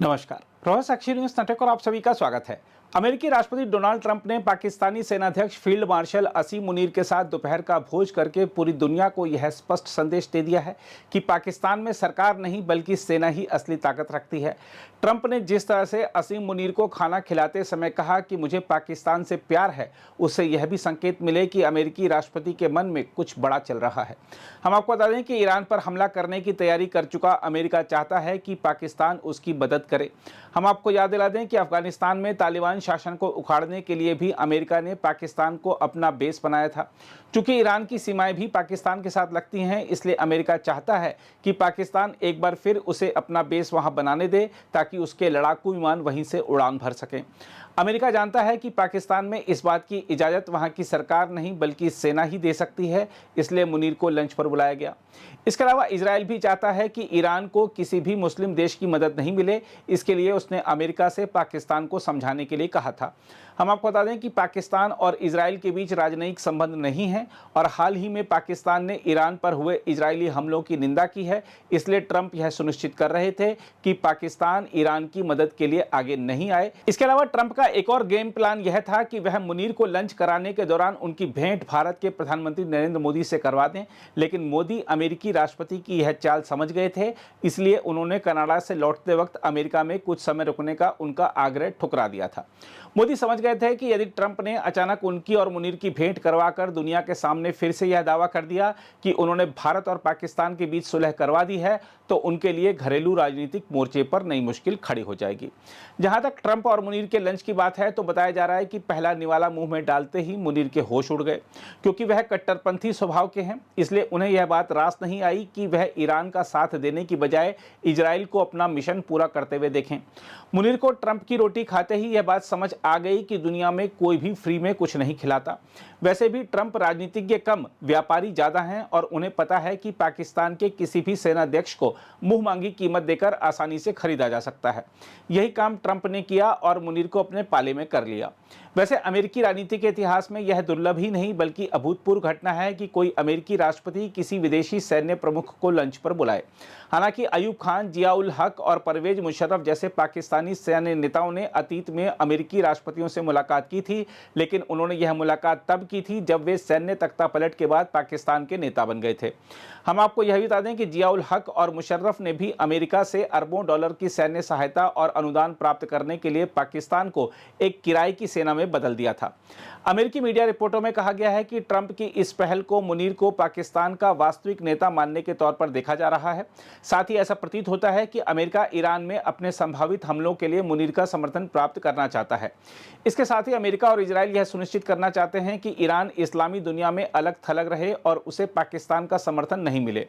नमस्कार, प्रभात साक्षी news network और आप सभी का स्वागत है। अमेरिकी राष्ट्रपति डोनाल्ड ट्रंप ने पाकिस्तानी सेनाध्यक्ष फील्ड मार्शल असीम मुनीर के साथ दोपहर का भोज करके पूरी दुनिया को यह स्पष्ट संदेश दे दिया है कि पाकिस्तान में सरकार नहीं बल्कि सेना ही असली ताकत रखती है। ट्रंप ने जिस तरह से असीम मुनीर को खाना खिलाते समय कहा कि मुझे पाकिस्तान से प्यार है, उससे यह भी संकेत मिले कि अमेरिकी राष्ट्रपति के मन में कुछ बड़ा चल रहा है। हम आपको बता दें कि ईरान पर हमला करने की तैयारी कर चुका अमेरिका चाहता है कि पाकिस्तान उसकी मदद करे। हम आपको याद दिला दें कि अफगानिस्तान में तालिबान शासन को उखाड़ने के लिए भी अमेरिका ने पाकिस्तान को अपना बेस बनाया था। चूंकि ईरान की सीमाएं भी पाकिस्तान के साथ लगती हैं, इसलिए अमेरिका चाहता है कि पाकिस्तान एक बार फिर उसे अपना बेस वहां बनाने दे ताकि उसके लड़ाकू विमान वहीं से उड़ान भर सकें। अमेरिका जानता है कि पाकिस्तान में इस बात की इजाज़त वहां की सरकार नहीं बल्कि सेना ही दे सकती है, इसलिए मुनीर को लंच पर बुलाया गया। इसके अलावा इजराइल भी चाहता है कि ईरान को किसी भी मुस्लिम देश की मदद नहीं मिले, इसके लिए उसने अमेरिका से पाकिस्तान को समझाने के लिए कहा था। हम आपको बता दें कि पाकिस्तान और इजराइल के बीच राजनयिक संबंध नहीं है और हाल ही में पाकिस्तान ने ईरान पर हुए इजरायली हमलों की निंदा की है, इसलिए ट्रंप यह सुनिश्चित कर रहे थे कि पाकिस्तान ईरान की मदद के लिए आगे नहीं आए। इसके अलावा ट्रंप का एक और गेम प्लान यह था कि वह मुनीर को लंच कराने के दौरान उनकी भेंट भारत के प्रधानमंत्री नरेंद्र मोदी से करवा दें, लेकिन मोदी अमेरिकी राष्ट्रपति की यह चाल समझ गए थे, इसलिए उन्होंने कनाडा से लौटते वक्त अमेरिका में कुछ समय रुकने का उनका आग्रह ठुकरा दिया था। मोदी समझ गए थे कि यदि ट्रंप ने अचानक उनकी और मुनीर की भेंट करवाकर दुनिया के सामने फिर से यह दावा कर दिया कि उन्होंने भारत और पाकिस्तान के बीच सुलह करवा दी है, तो उनके लिए घरेलू राजनीतिक मोर्चे पर नई मुश्किल खड़ी हो जाएगी। जहां तक ट्रंप और मुनीर के लंच की बात है, तो बताया जा रहा है कि पहला निवाला मुंह में डालते ही मुनीर के होश उड़ गए। क्योंकि वह कट्टरपंथी स्वभाव के हैं, इसलिए उन्हें यह बात रास नहीं आई कि वह ईरान का साथ देने की बजाय इजराइल को अपना मिशन पूरा करते हुए देखें। मुनीर को ट्रंप की रोटी खाते ही यह बात समझ आ गई कि दुनिया में कोई भी फ्री में कुछ नहीं खिलाता। वैसे भी ट्रंप राजनीतिज्ञ कम व्यापारी ज्यादा हैं और उन्हें पता है कि पाकिस्तान के किसी भी सेनाध्यक्ष को मुंह मांगी कीमत देकर आसानी से खरीदा जा सकता है। यही काम ट्रंप ने किया और मुनीर को अपने पाले में कर लिया। वैसे अमेरिकी राजनीति के इतिहास में यह दुर्लभ ही नहीं बल्कि अभूतपूर्व घटना है कि कोई अमेरिकी राष्ट्रपति किसी विदेशी सैन्य प्रमुख को लंच पर बुलाए। हालांकि अयूब खान, जियाउल हक और परवेज मुशर्रफ जैसे पाकिस्तानी सैन्य नेताओं ने अतीत में अमेरिकी राष्ट्रपतियों से मुलाकात की थी, लेकिन उन्होंने यह मुलाकात तब की थी जब वे सैन्य तख्तापलट के बाद पाकिस्तान के नेता बन गए थे। हम आपको यह भी बता दें कि जियाउल हक और मुशर्रफ ने भी अमेरिका से अरबों डॉलर की सैन्य सहायता और अनुदान प्राप्त करने के लिए पाकिस्तान को एक किराए की सेना में बदल दिया था। अमेरिकी मीडिया रिपोर्टों में कहा गया है कि ट्रंप की इस पहल को मुनीर को पाकिस्तान का वास्तविक नेता मानने के तौर पर देखा जा रहा है। साथ ही ऐसा प्रतीत होता है कि अमेरिका ईरान में अपने संभावित हमलों के लिए मुनीर का समर्थन प्राप्त करना चाहता है। इसके साथ ही अमेरिका और इजराइल यह सुनिश्चित करना चाहते हैं कि ईरान इस्लामी दुनिया में अलग थलग रहे और उसे पाकिस्तान का समर्थन नहीं मिले।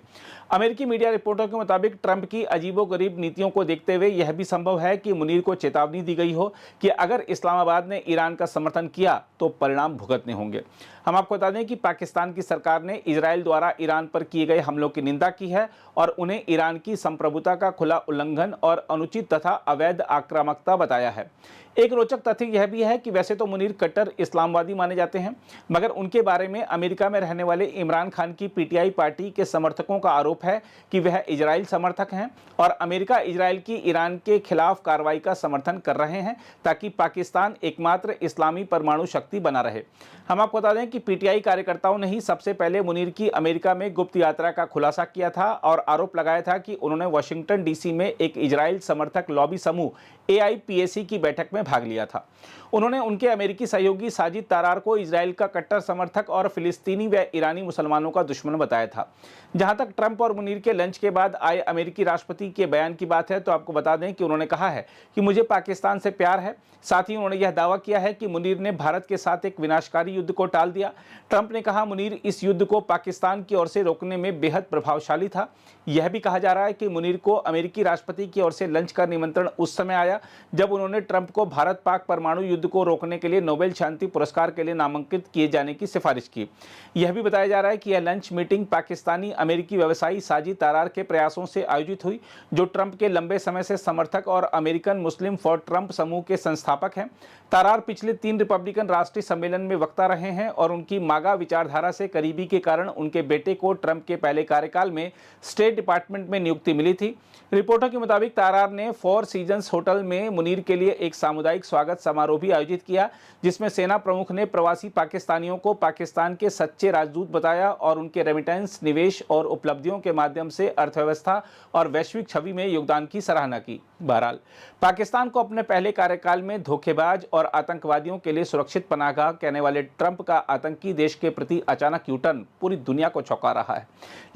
अमेरिकी मीडिया रिपोर्टों के मुताबिक ट्रंप की अजीबोगरीब नीतियों को देखते हुए यह भी संभव है कि मुनीर को चेतावनी दी गई हो कि अगर इस्लामाबाद ने ईरान का समर्थन किया तो परिणाम भुगतने होंगे। हम आपको बता दें कि पाकिस्तान की सरकार ने इजराइल द्वारा ईरान पर किए गए हमलों की निंदा की है और उन्हें ईरान की संप्रभुता का खुला उल्लंघन और अनुचित तथा अवैध आक्रामकता बताया है। एक रोचक तथ्य यह भी है कि वैसे तो मुनीर कट्टर इस्लामवादी माने जाते हैं, मगर उनके बारे में अमेरिका में रहने वाले इमरान खान की पीटीआई पार्टी के समर्थकों का आरोप है कि वह इजराइल समर्थक हैं और अमेरिका इजराइल की ईरान के खिलाफ कार्रवाई का समर्थन कर रहे हैं ताकि पाकिस्तान एकमात्र इस्लामी परमाणु शक्ति बना रहे। हम आपको बता दें कि पीटीआई कार्यकर्ताओं ने ही सबसे पहले मुनीर की अमेरिका में गुप्त यात्रा का खुलासा किया था और आरोप लगाया था कि उन्होंने वाशिंगटन डीसी में एक इजराइल समर्थक लॉबी समूह एआईपीएसी की बैठक में भाग लिया था। उन्होंने उनके अमेरिकी सहयोगी साजिद तारार को इजराइल का कट्टर समर्थक और फिलिस्तीनी व ईरानी मुसलमानों का दुश्मन बताया था। जहां तक ट्रंप और मुनीर के लंच के बाद आए अमेरिकी राष्ट्रपति के बयान की बात है, तो आपको बता दें कि उन्होंने कहा है कि मुझे पाकिस्तान से प्यार है। साथ ही उन्होंने यह दावा किया है कि मुनीर ने भारत के साथ एक विनाशकारी युद्ध को टाल दिया। ट्रंप ने कहा मुनीर इस युद्ध को पाकिस्तान की ओर से रोकने में बेहद प्रभावशाली था। यह भी कहा जा रहा है कि मुनीर को अमेरिकी राष्ट्रपति की ओर से लंच का निमंत्रण उस समय आया जब उन्होंने ट्रंप को भारत पाक परमाणु युद्ध को रोकने के लिए नोबेल शांति पुरस्कार के लिए नामांकित किए जाने की सिफारिश की। यह भी बताया जा रहा है कि यह लंच मीटिंग पाकिस्तानी अमेरिकी व्यवसायी साजिद तारार के प्रयासों से आयोजित हुई, जो ट्रंप के लंबे समय से समर्थक और अमेरिकन मुस्लिम फॉर ट्रंप समूह के संस्थापक हैं। तारार पिछले 3 रिपब्लिकन राष्ट्रीय सम्मेलन में वक्ता रहे हैं और उनकी मागा विचारधारा से करीबी के कारण उनके बेटे को ट्रंप के पहले कार्यकाल में स्टेट डिपार्टमेंट में नियुक्ति मिली थी। रिपोर्टों के मुताबिक तारार ने 4 सीजन्स होटल में मुनीर के लिए एक सामुदायिक स्वागत समारोह भी आयोजित किया, जिसमें सेना प्रमुख ने प्रवासी पाकिस्तानियों को पाकिस्तान के सच्चे राजदूत बताया और उनके रेमिटेंस, निवेश और उपलब्धियों के माध्यम से अर्थव्यवस्था और वैश्विक छवि में योगदान की सराहना की। बहरहाल, पाकिस्तान को अपने पहले कार्यकाल में धोखेबाज और आतंकवादियों के लिए सुरक्षित पनाहगाह कहने वाले ट्रंप का आतंकी देश के प्रति अचानक यूटर्न पूरी दुनिया को चौंका रहा है।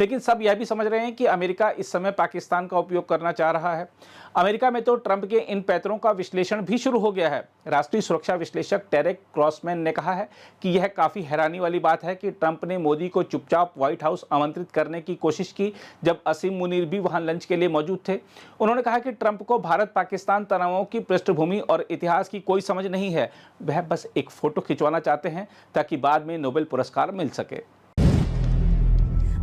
लेकिन सब यह भी समझ रहे हैं कि अमेरिका इस समय पाकिस्तान का उपयोग करना चाह रहा है। अमेरिका में तो ट्रंप के इन पैतरों का विश्लेषण भी शुरू हो गया है। राष्ट्रीय सुरक्षा विश्लेषक टेरेक क्रॉसमैन ने कहा है कि यह काफी हैरानी वाली बात है कि ट्रंप ने मोदी को चुपचाप व्हाइट हाउस आमंत्रित करने की कोशिश की जब असीम मुनीर भी वहां लंच के लिए मौजूद थे। उन्होंने कहा कि ट्रंप को भारत पाकिस्तान तनावों की पृष्ठभूमि और इतिहास की कोई समझ नहीं है, वह बस एक फोटो खिंचवाना चाहते हैं ताकि बाद में नोबेल पुरस्कार मिल सके।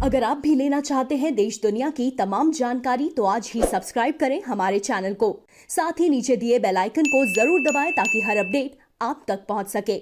अगर आप भी लेना चाहते हैं देश दुनिया की तमाम जानकारी तो आज ही सब्सक्राइब करें हमारे चैनल को। साथ ही नीचे दिए बेल आइकन को जरूर दबाएं ताकि हर अपडेट आप तक पहुंच सके।